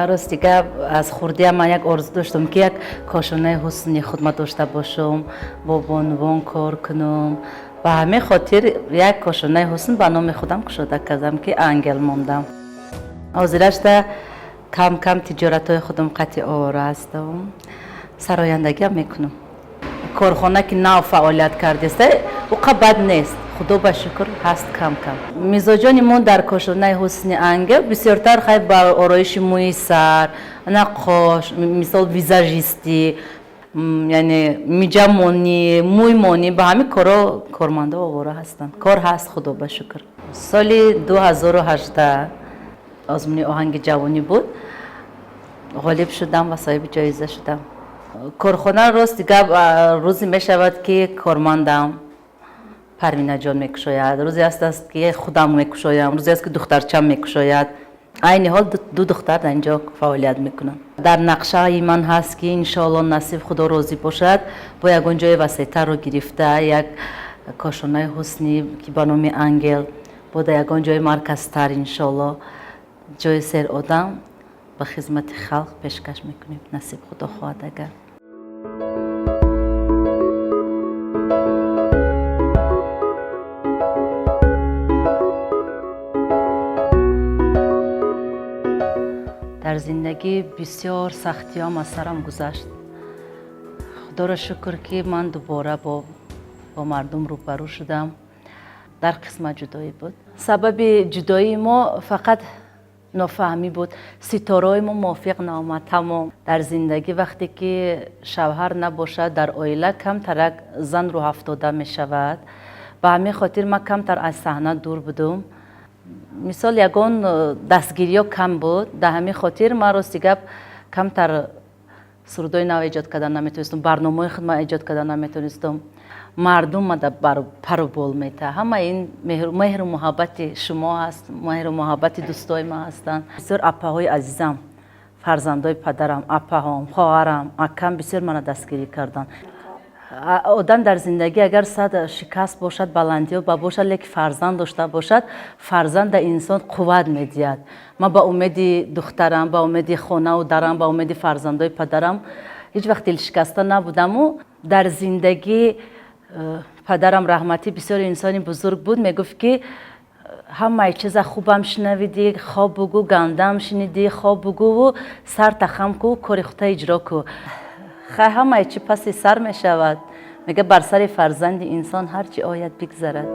راست دیگه از خردی من یک آرزو داشتم که یک کاشانه حسنی خودم داشته باشم، با بانوان کار کنم و همه خاطر یک کاشانه حسن به نام خودم گشاده کردم که انگل موندم. حاضرش کم کم تجارت های خودم قطع آواره هستم، سرایندگی هم میکنم. کارخانه که نو فعالیت کرده است او بد نیست، خدا به شکر هست کم کم. مزاجان من در کاشانه حسن انگل بسیارتر خیلی با آرایش موی سر، نقاش، مثال ویزاژیستی، یعنی میجمونی، موی مونی، به همین کارا کارمنده آواره هستند. کار هست خدا به شکر. سال 2018 آزمون آهنگ جوانی بود، غالب شدم و صاحب جایزه شدم. کارخانه راست دیگه روزی می شود که کارمندم پروینه جان میکشاید، روزی است که خودم میکشایم، روزی است که دخترچم میکشاید. عین حال دو دختر در اینجا فعالیت میکنم. در نقشه من هست که انشاءالله نصیب خدا راضی باشد با یگان جای وسیع‌تر رو گرفته، یک کاشانه حسنی که به نام انگل با در یگان جای مرکزتر انشاءالله جای سر آدم به خدمت خلق پیشکش میکنیم، نصیب خدا خواهد اگر. در زندگی بسیار سختی ها از سرم گذشت. خدا را شکر که من دوباره با مردم روبرو شدم. در قسمت جدایی بود. سبب جدایی ما فقط نافهمی بود. ستاره ما موافق نآمد. تمام در زندگی وقتی که شوهر نباشد در عائله کمتر زن رو افتاده می شود. به همین خاطر من کمتر از صحنه دور بودم. مثال یگان دستگیری ها کم بود، در همین خاطر من راستی گپ کمتر سرودای نو ایجاد کردن نمیتونستم، برنامه خود من ایجاد کردن نمیتونستم. مردم ما در پر و بال میته. همه این مهر و محبت شما هست، مهر و محبت دوستای ما هستند. بسیار اپه های عزیزم، فرزندای پدرم، اپه هم، خواهرم، اکم بسیار من دستگیری کردن. آدم در زندگی اگر صد شکست باشد، بلندی ها باشد، لیک فرزند داشته باشد، فرزند در انسان قوت میدهد. من با امید دخترم، با امید خانه و درم، با امید فرزندای پدرم هیچ وقت دل شکسته نبودم. و در زندگی پدرم رحمتی بسیار انسانی بزرگ بود، میگفت که همه چیز خوبم شنویدی، خواب بگو، گندم شنیدی، خواب بگو و سر تخم کو، کار خودت اجرا کو. همه چی پس سر می شود. میگه بر سر فرزند انسان هرچی آید بگذرد.